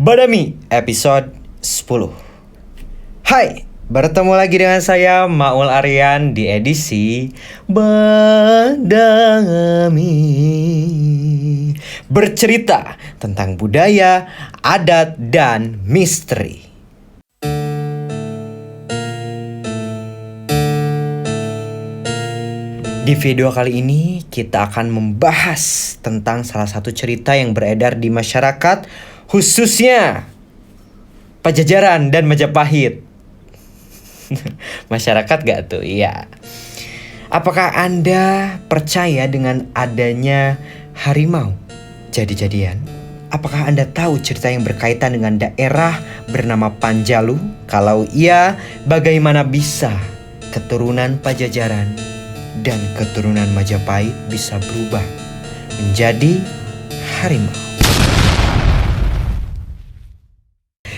Badami episode 10. Hai, bertemu lagi dengan saya Maul Aryan di edisi Badami, bercerita tentang budaya, adat, dan misteri. Di video kali ini kita akan membahas tentang salah satu cerita yang beredar di masyarakat, khususnya Pajajaran dan Majapahit. Masyarakat gak tuh? Iya. Apakah Anda percaya dengan adanya harimau jadi-jadian? Apakah Anda tahu cerita yang berkaitan dengan daerah bernama Panjalu? Kalau iya, bagaimana bisa keturunan Pajajaran dan keturunan Majapahit bisa berubah menjadi harimau?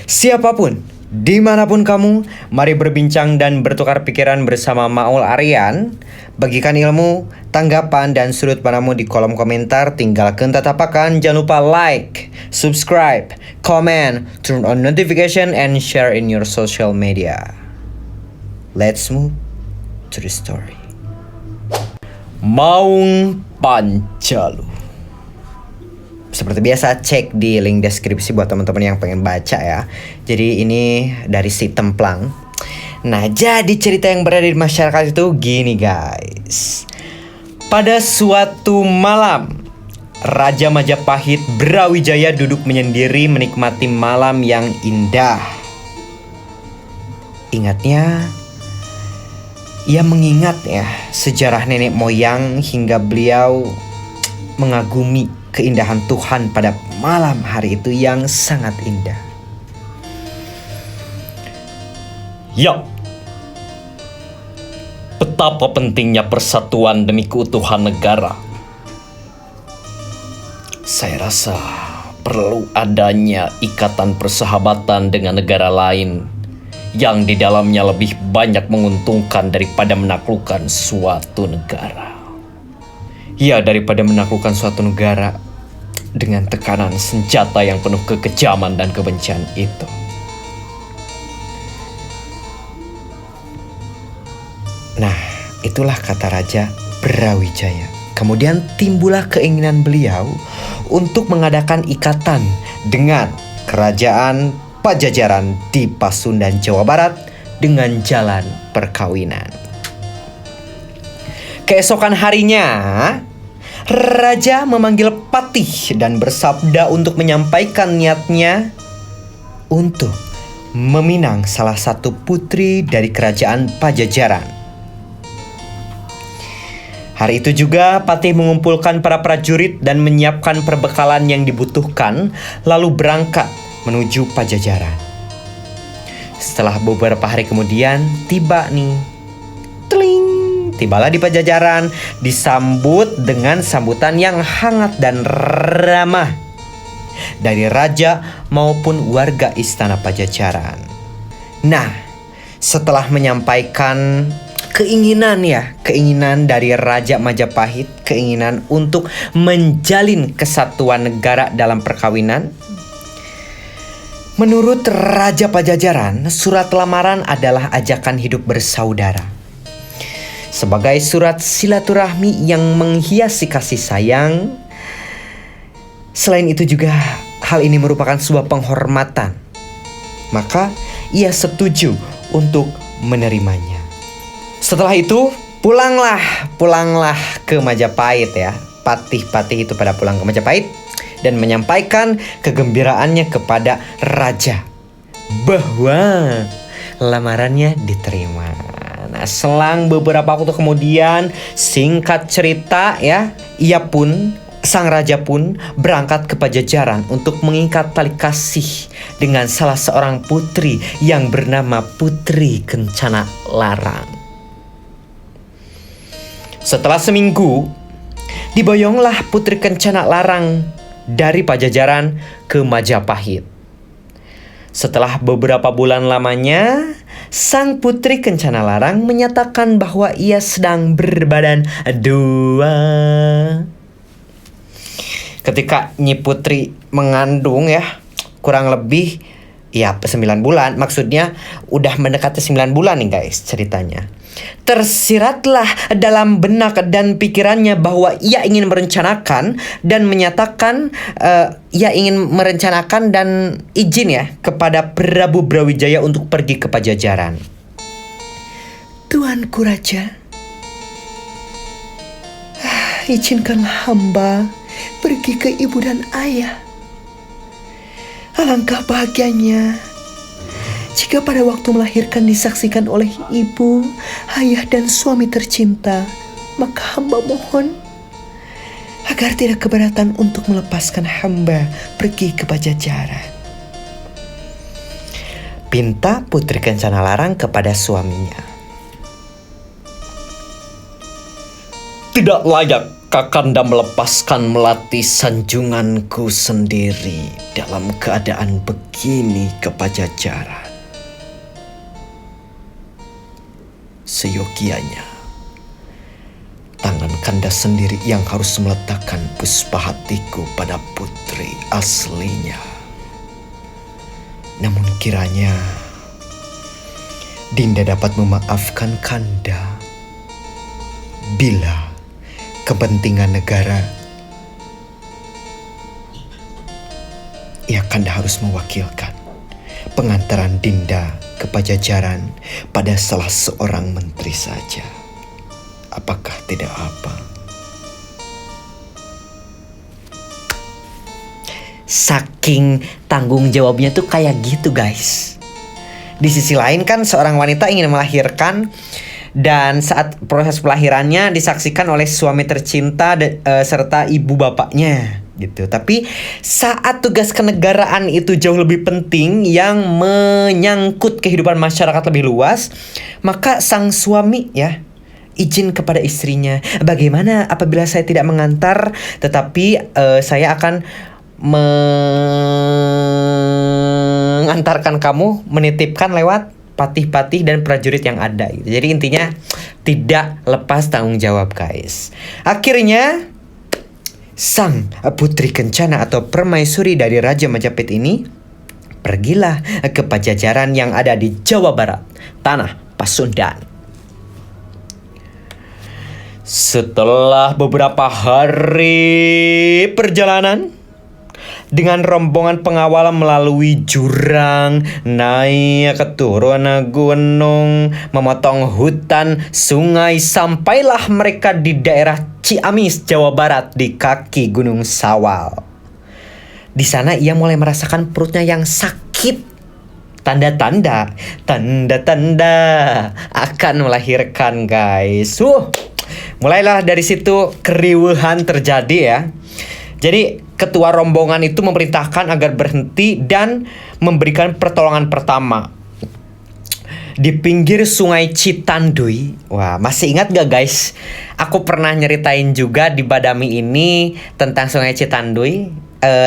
Siapapun, dimanapun kamu, mari berbincang dan bertukar pikiran bersama Maul Aryan. Bagikan ilmu, tanggapan, dan sudut pandangmu di kolom komentar. Tinggalkan tatapakan, jangan lupa like, subscribe, comment, turn on notification, and share in your social media. Let's move to the story. Maung Panjalu. Seperti biasa, cek di link deskripsi buat teman-teman yang pengen baca ya. Jadi ini dari si Templang. Nah, jadi cerita yang berada di masyarakat itu gini guys. Pada suatu malam, Raja Majapahit Brawijaya duduk menyendiri menikmati malam yang indah. Ingatnya, ia mengingat ya sejarah nenek moyang hingga beliau mengagumi keindahan Tuhan pada malam hari itu yang sangat indah. Ya, betapa pentingnya persatuan demi keutuhan negara. Saya rasa perlu adanya ikatan persahabatan dengan negara lain yang di dalamnya lebih banyak menguntungkan daripada menaklukkan suatu negara. Ya, daripada menaklukkan suatu negara dengan tekanan senjata yang penuh kekejaman dan kebencian itu. Nah, itulah kata Raja Brawijaya. Kemudian timbullah keinginan beliau untuk mengadakan ikatan dengan kerajaan Pajajaran di Pasundan, Jawa Barat dengan jalan perkawinan. Keesokan harinya, Raja memanggil Patih dan bersabda untuk menyampaikan niatnya untuk meminang salah satu putri dari kerajaan Pajajaran. Hari itu juga Patih mengumpulkan para prajurit dan menyiapkan perbekalan yang dibutuhkan, lalu berangkat menuju Pajajaran. Setelah beberapa hari kemudian, tibalah di Pajajaran, disambut dengan sambutan yang hangat dan ramah dari raja maupun warga istana Pajajaran. Nah, setelah menyampaikan keinginan dari Raja Majapahit, keinginan untuk menjalin kesatuan negara dalam perkawinan, menurut Raja Pajajaran, surat lamaran adalah ajakan hidup bersaudara. Sebagai surat silaturahmi yang menghiasi kasih sayang. Selain itu juga hal ini merupakan sebuah penghormatan. Maka ia setuju untuk menerimanya. Setelah itu pulanglah ke Majapahit ya. Patih-patih itu pada pulang ke Majapahit dan menyampaikan kegembiraannya kepada raja bahwa lamarannya diterima. Nah, selang beberapa waktu kemudian, singkat cerita ya, sang raja pun berangkat ke Pajajaran untuk mengikat tali kasih dengan salah seorang putri yang bernama Putri Kencana Larang. Setelah seminggu, diboyonglah Putri Kencana Larang dari Pajajaran ke Majapahit. Setelah beberapa bulan lamanya, sang Putri Kencana Larang menyatakan bahwa ia sedang berbadan dua. Ketika Nyi Putri mengandung ya, kurang lebih ya 9 bulan. Maksudnya udah mendekati 9 bulan nih guys ceritanya. Tersiratlah dalam benak dan pikirannya bahwa ia ingin merencanakan dan menyatakan ia ingin merencanakan dan izin ya kepada Prabu Brawijaya untuk pergi ke Pajajaran. Tuanku Raja, izinkanlah hamba pergi ke ibu dan ayah. Alangkah bahagianya jika pada waktu melahirkan disaksikan oleh ibu, ayah dan suami tercinta, maka hamba mohon agar tidak keberatan untuk melepaskan hamba pergi ke Pajajaran. Pinta Putri Kencana Larang kepada suaminya. Tidak layak Kakanda melepaskan melati sanjunganku sendiri dalam keadaan begini ke Pajajaran. Seyogianya tangan Kanda sendiri yang harus meletakkan puspa hatiku pada putri aslinya. Namun kiranya Dinda dapat memaafkan Kanda bila kepentingan negara ya Kanda harus mewakilkan pengantaran Dinda ke Pajajaran pada salah seorang menteri saja. Apakah tidak apa? Saking tanggung jawabnya tuh kayak gitu guys. Di sisi lain kan seorang wanita ingin melahirkan dan saat proses pelahirannya disaksikan oleh suami tercinta serta ibu bapaknya gitu. Tapi saat tugas kenegaraan itu jauh lebih penting yang menyangkut kehidupan masyarakat lebih luas, maka sang suami ya izin kepada istrinya, bagaimana apabila saya tidak mengantar tetapi saya akan mengantarkan kamu, menitipkan lewat patih-patih dan prajurit yang ada gitu. Jadi intinya tidak lepas tanggung jawab guys. Akhirnya sang putri kencana atau permaisuri dari Raja Majapahit ini pergilah ke Pajajaran yang ada di Jawa Barat, tanah Pasundan. Setelah beberapa hari perjalanan dengan rombongan pengawal melalui jurang, naik ke turun gunung, memotong hutan, sungai, sampailah mereka di daerah Ciamis, Jawa Barat di kaki Gunung Sawal. Di sana ia mulai merasakan perutnya yang sakit. Tanda-tanda akan melahirkan guys. Mulailah dari situ keriuhan terjadi ya. Jadi ketua rombongan itu memerintahkan agar berhenti dan memberikan pertolongan pertama di pinggir sungai Citanduy. Wah, masih ingat gak guys? Aku pernah nyeritain juga di Badami ini tentang sungai Citanduy,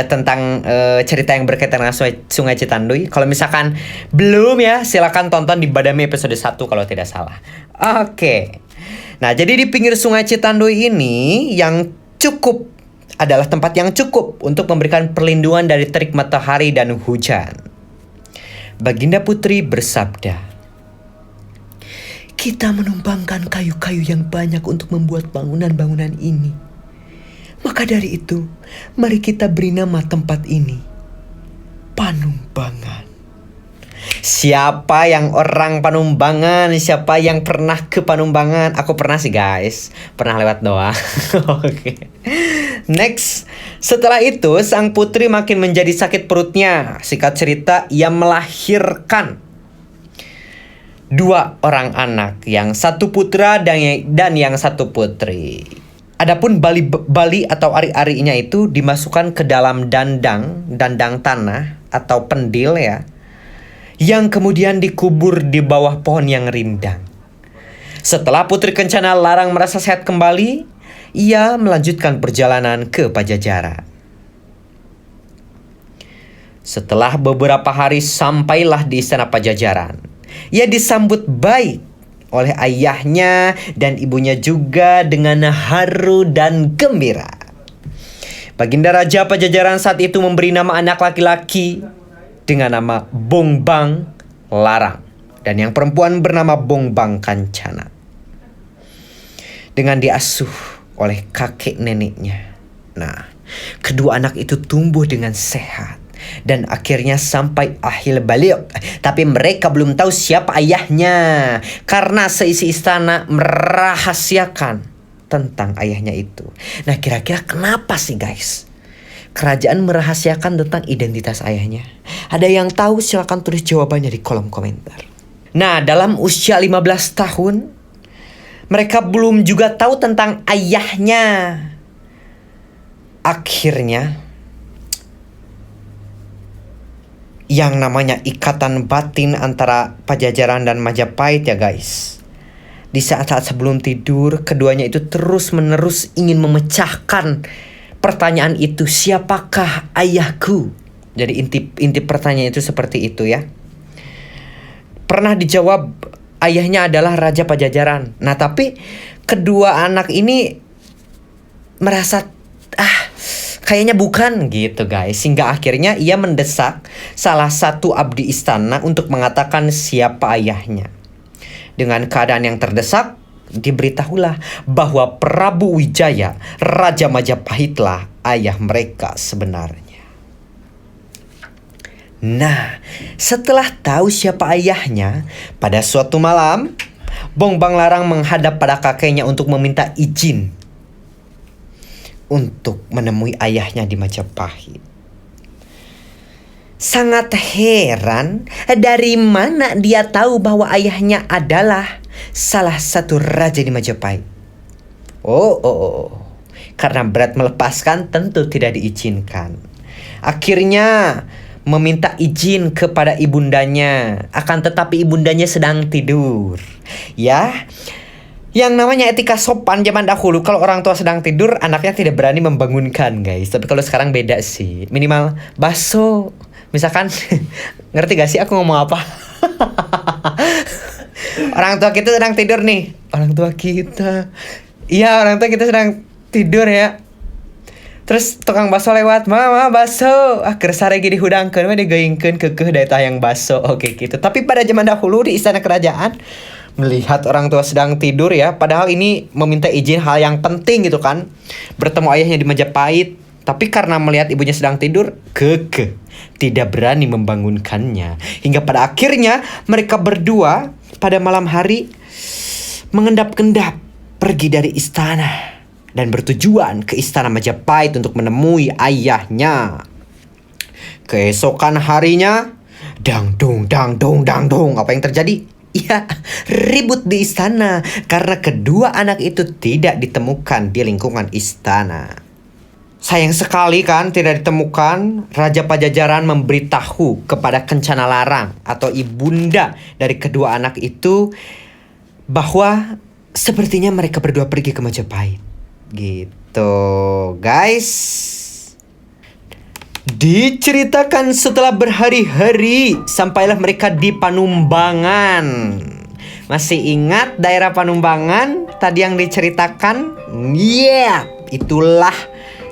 tentang cerita yang berkaitan dengan sungai Citanduy. Kalau misalkan belum ya, silakan tonton di Badami episode 1 kalau tidak salah. Oke. Nah, jadi di pinggir sungai Citanduy ini yang adalah tempat yang cukup untuk memberikan perlindungan dari terik matahari dan hujan. Baginda Putri bersabda, "Kita menumpangkan kayu-kayu yang banyak untuk membuat bangunan-bangunan ini. Maka dari itu, mari kita beri nama tempat ini Panumbangan." Siapa yang orang Panumbangan? Siapa yang pernah ke Panumbangan? Aku pernah sih guys, pernah lewat doang. Oke. Next, setelah itu sang putri makin menjadi sakit perutnya. Singkat cerita, ia melahirkan 2 orang anak, yang satu putra dan yang satu putri. Adapun bali atau ari-arinya itu dimasukkan ke dalam dandang tanah atau pendil ya, yang kemudian dikubur di bawah pohon yang rindang. Setelah Putri Kencana Larang merasa sehat kembali, ia melanjutkan perjalanan ke Pajajaran. Setelah beberapa hari sampailah di istana Pajajaran. Ia disambut baik oleh ayahnya dan ibunya juga dengan haru dan gembira. Baginda Raja Pajajaran saat itu memberi nama anak laki-laki dengan nama Bongbang Larang. Dan yang perempuan bernama Bongbang Kancana. Dengan diasuh oleh kakek neneknya. Nah, kedua anak itu tumbuh dengan sehat. Dan akhirnya sampai akhir balik. Tapi mereka belum tahu siapa ayahnya. Karena seisi istana merahasiakan tentang ayahnya itu. Nah, kira-kira kenapa sih guys? Kerajaan merahasiakan tentang identitas ayahnya. Ada yang tahu? Silahkan tulis jawabannya di kolom komentar. Nah, dalam usia 15 tahun, mereka belum juga tahu tentang ayahnya. Akhirnya, yang namanya ikatan batin antara Pajajaran dan Majapahit ya guys. Di saat-saat sebelum tidur, keduanya itu terus-menerus ingin memecahkan pertanyaan itu, siapakah ayahku? Jadi inti pertanyaan itu seperti itu ya. Pernah dijawab ayahnya adalah Raja Pajajaran. Nah, tapi kedua anak ini merasa kayaknya bukan gitu guys. Sehingga akhirnya ia mendesak salah satu abdi istana untuk mengatakan siapa ayahnya. Dengan keadaan yang terdesak, diberitahulah bahwa Prabu Wijaya, Raja Majapahitlah ayah mereka sebenarnya. Nah, setelah tahu siapa ayahnya, pada suatu malam, Bongbang Larang menghadap pada kakeknya untuk meminta izin untuk menemui ayahnya di Majapahit. Sangat heran, dari mana dia tahu bahwa ayahnya adalah salah satu raja di Majapahit. Karena berat melepaskan tentu tidak diizinkan. Akhirnya meminta izin kepada ibundanya. Akan tetapi ibundanya sedang tidur. Ya, yang namanya etika sopan zaman dahulu, kalau orang tua sedang tidur, anaknya tidak berani membangunkan guys. Tapi kalau sekarang beda sih. Minimal bakso. Misalkan, ngerti gak sih aku ngomong apa? Orang tua kita sedang tidur nih. Orang tua kita. Iya, orang tua kita sedang tidur ya. Terus tukang bakso lewat, mama bakso. Kersare gini hudangkeun we digeingkeun keukeuh da eta yang bakso. Oke gitu. Tapi pada zaman dahulu di istana kerajaan, melihat orang tua sedang tidur ya, padahal ini meminta izin hal yang penting gitu kan. Bertemu ayahnya di Majapahit, tapi karena melihat ibunya sedang tidur, tidak berani membangunkannya. Hingga pada akhirnya mereka berdua pada malam hari mengendap-endap pergi dari istana dan bertujuan ke istana Majapahit untuk menemui ayahnya. Keesokan harinya, dang dong. Apa yang terjadi? Ya, ribut di istana karena kedua anak itu tidak ditemukan di lingkungan istana. Sayang sekali kan tidak ditemukan. Raja Pajajaran memberitahu kepada Kencana Larang atau ibunda dari kedua anak itu bahwa sepertinya mereka berdua pergi ke Majapahit. Gitu guys. Diceritakan setelah berhari-hari sampailah mereka di Panumbangan. Masih ingat daerah Panumbangan tadi yang diceritakan?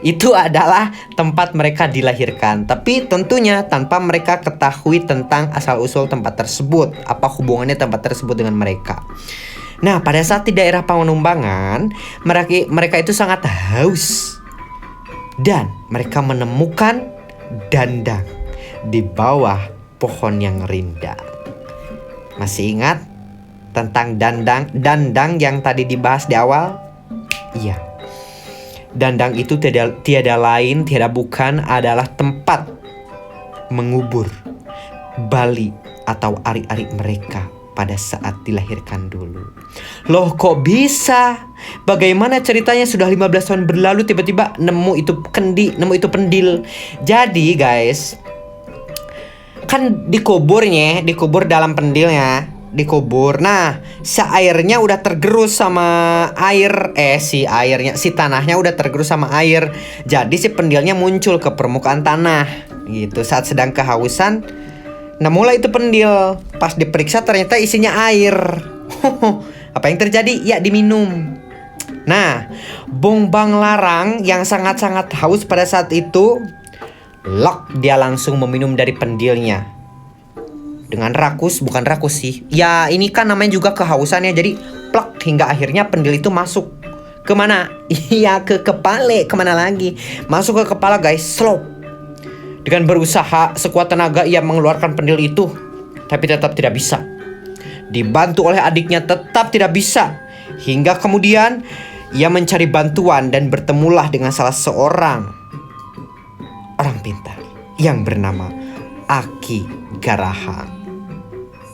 Itu adalah tempat mereka dilahirkan. Tapi tentunya tanpa mereka ketahui tentang asal-usul tempat tersebut. Apa hubungannya tempat tersebut dengan mereka. Nah, pada saat di daerah Panumbangan, mereka itu sangat haus. Dan mereka menemukan dandang di bawah pohon yang rindang. Masih ingat tentang dandang yang tadi dibahas di awal? Iya. Dandang itu tiada lain, tiada bukan adalah tempat mengubur bali atau ari-ari mereka pada saat dilahirkan dulu. Loh kok bisa? Bagaimana ceritanya sudah 15 tahun berlalu tiba-tiba nemu itu pendil. Jadi guys, kan dikubur dalam pendilnya, dikubur. Nah, airnya udah tergerus sama air, si tanahnya udah tergerus sama air. Jadi si pendilnya muncul ke permukaan tanah gitu. Saat sedang kehausan, nah mulai itu pendil. Pas diperiksa ternyata isinya air. Apa yang terjadi? Ya diminum. Nah, Bongbang Larang yang sangat-sangat haus pada saat itu Lok, dia langsung meminum dari pendilnya. Dengan bukan rakus sih. Ya ini kan namanya juga kehausan ya. Jadi plak, hingga akhirnya pendil itu masuk. Kemana? Iya, ke kepala. Kemana lagi? Masuk ke kepala guys, slop. Dengan berusaha sekuat tenaga ia mengeluarkan pendil itu. Tapi tetap tidak bisa. Dibantu oleh adiknya tetap tidak bisa. Hingga kemudian ia mencari bantuan dan bertemulah dengan salah seorang orang pintar yang bernama Aki Garahang.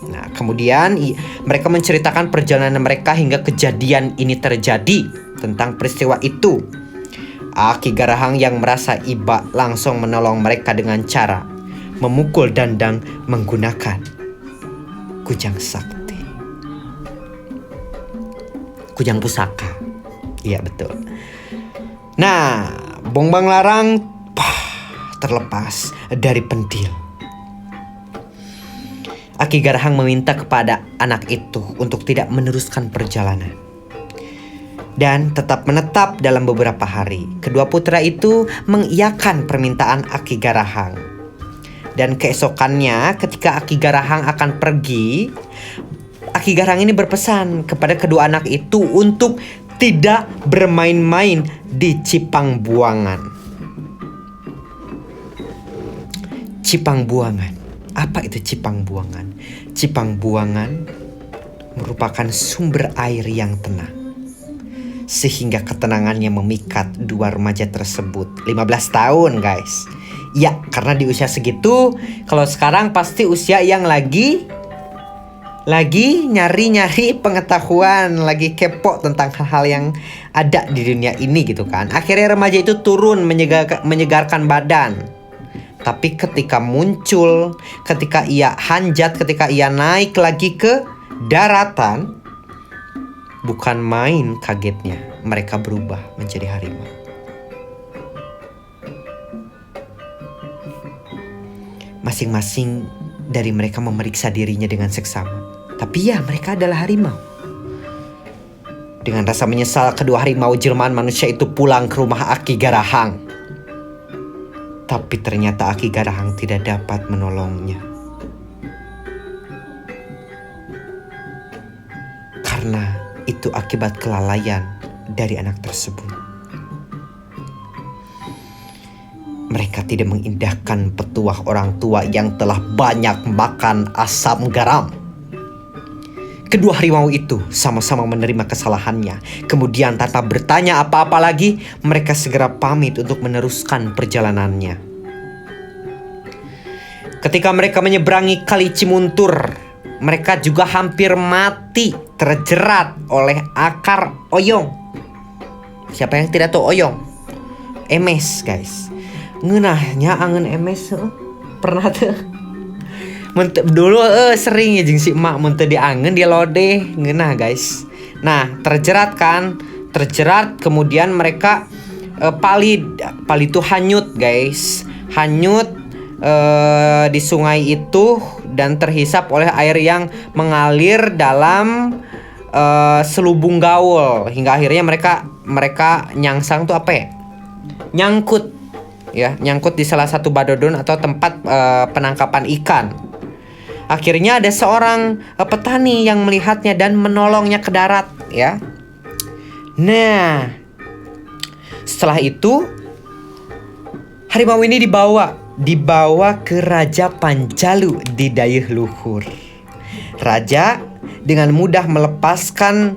Nah, kemudian mereka menceritakan perjalanan mereka hingga kejadian ini terjadi. Tentang peristiwa itu, Aki Garahang yang merasa iba langsung menolong mereka dengan cara memukul dandang menggunakan kujang sakti. Kujang pusaka. Iya betul. Nah, Bongbang Larang terlepas dari pendil. Aki Garahang meminta kepada anak itu untuk tidak meneruskan perjalanan dan tetap menetap dalam beberapa hari. Kedua putra itu mengiyakan permintaan Aki Garahang. Dan keesokannya ketika Aki Garahang akan pergi, Aki Garahang ini berpesan kepada kedua anak itu untuk tidak bermain-main di Cipang Buangan. Cipang Buangan. Apa itu Cipang Buangan? Cipang Buangan merupakan sumber air yang tenang. Sehingga ketenangannya memikat dua remaja tersebut. 15 tahun guys. Ya, karena di usia segitu, kalau sekarang pasti usia yang lagi nyari-nyari pengetahuan, lagi kepo tentang hal-hal yang ada di dunia ini gitu kan. Akhirnya remaja itu turun menyegarkan badan. Tapi ketika muncul, ketika ia hanjat, ketika ia naik lagi ke daratan, bukan main kagetnya, mereka berubah menjadi harimau. Masing-masing dari mereka memeriksa dirinya dengan seksama. Tapi ya, mereka adalah harimau. Dengan rasa menyesal, kedua harimau jelmaan manusia itu pulang ke rumah Aki Garahang. Tapi ternyata Aki Garahang tidak dapat menolongnya. Karena itu akibat kelalaian dari anak tersebut. Mereka tidak mengindahkan petuah orang tua yang telah banyak makan asam garam. Kedua harimau itu sama-sama menerima kesalahannya. Kemudian tanpa bertanya apa-apa lagi, mereka segera pamit untuk meneruskan perjalanannya. Ketika mereka menyeberangi Kali Cimuntur, mereka juga hampir mati terjerat oleh akar oyong. Siapa yang tidak tahu oyong? Emes guys. Ngeunahnya angen emes pernah tuh. Dulu sering ya jeung si emak mun teu diangen dia lodeh ngeunah guys. Nah, terjerat kemudian mereka pali itu hanyut guys. Hanyut di sungai itu dan terhisap oleh air yang mengalir dalam selubung gaul hingga akhirnya mereka nyangsang tuh apa ya? Nyangkut di salah satu badodon atau tempat penangkapan ikan. Akhirnya ada seorang petani yang melihatnya dan menolongnya ke darat ya. Nah, setelah itu harimau ini dibawa ke Raja Panjalu di Dayeuh Luhur. Raja dengan mudah melepaskan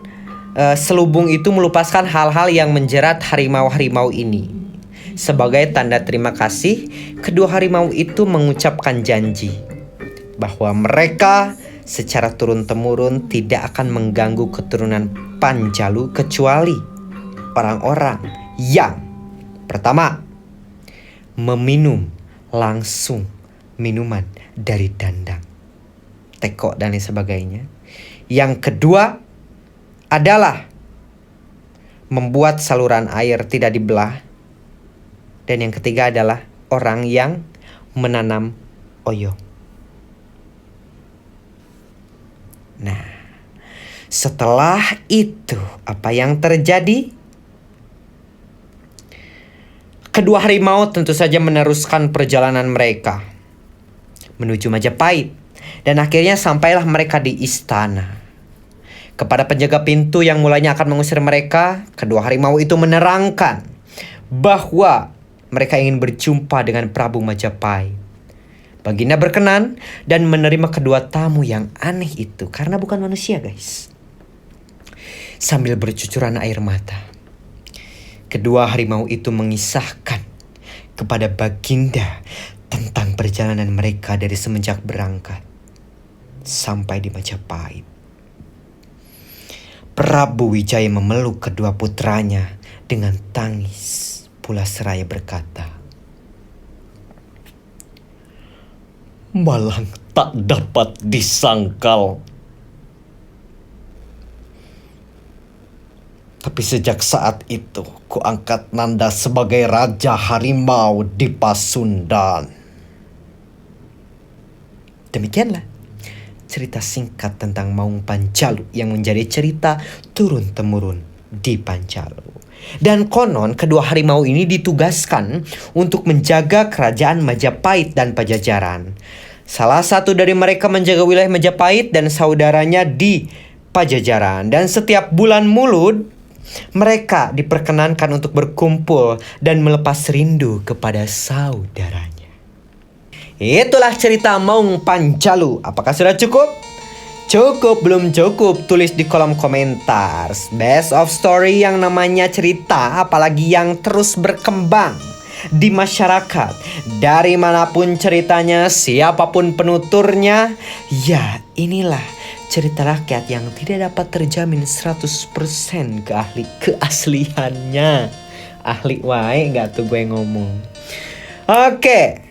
selubung itu, melepaskan hal-hal yang menjerat harimau-harimau ini. Sebagai tanda terima kasih, kedua harimau itu mengucapkan janji bahwa mereka secara turun-temurun tidak akan mengganggu keturunan Panjalu kecuali orang-orang yang pertama meminum langsung minuman dari dandang, teko dan lain sebagainya. Yang kedua adalah membuat saluran air tidak dibelah. Dan yang ketiga adalah orang yang menanam oyong. Nah, setelah itu apa yang terjadi? Kedua harimau tentu saja meneruskan perjalanan mereka menuju Majapahit. Dan akhirnya sampailah mereka di istana. Kepada penjaga pintu yang mulanya akan mengusir mereka, kedua harimau itu menerangkan bahwa mereka ingin berjumpa dengan Prabu Majapahit. Baginda berkenan dan menerima kedua tamu yang aneh itu karena bukan manusia, guys. Sambil bercucuran air mata, kedua harimau itu mengisahkan kepada Baginda tentang perjalanan mereka dari semenjak berangkat sampai di Majapahit. Prabu Wijaya memeluk kedua putranya dengan tangis, pula seraya berkata, "Malang tak dapat disangkal. Tapi sejak saat itu, ku angkat Nanda sebagai Raja Harimau di Pasundan." Demikianlah cerita singkat tentang Maung Panjalu yang menjadi cerita turun-temurun di Panjalu. Dan konon kedua harimau ini ditugaskan untuk menjaga kerajaan Majapahit dan Pajajaran. Salah satu dari mereka menjaga wilayah Majapahit dan saudaranya di Pajajaran. Dan setiap bulan Mulud, mereka diperkenankan untuk berkumpul dan melepas rindu kepada saudaranya. Itulah cerita Maung Panjalu. Apakah sudah cukup? Cukup, belum cukup? Tulis di kolom komentar. Best of story yang namanya cerita, apalagi yang terus berkembang di masyarakat. Dari manapun ceritanya, siapapun penuturnya, ya inilah cerita rakyat yang tidak dapat terjamin 100% keasliannya. Ahli wae gak tuh gue ngomong. Oke.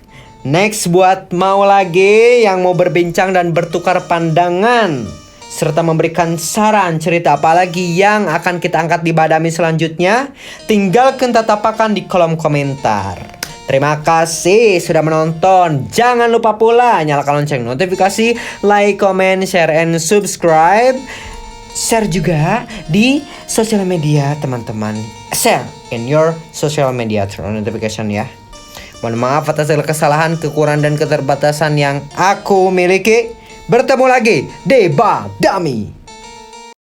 Next, buat mau lagi yang mau berbincang dan bertukar pandangan serta memberikan saran cerita apalagi yang akan kita angkat di Badami selanjutnya, tinggalkan tatapakan di kolom komentar. Terima kasih sudah menonton. Jangan lupa pula nyalakan lonceng notifikasi, like, comment, share, and subscribe. Share juga di sosial media teman-teman. Share in your social media, turn on notification ya. Mohon maaf atas segala kesalahan, kekurangan, dan keterbatasan yang aku miliki. Bertemu lagi di Badami.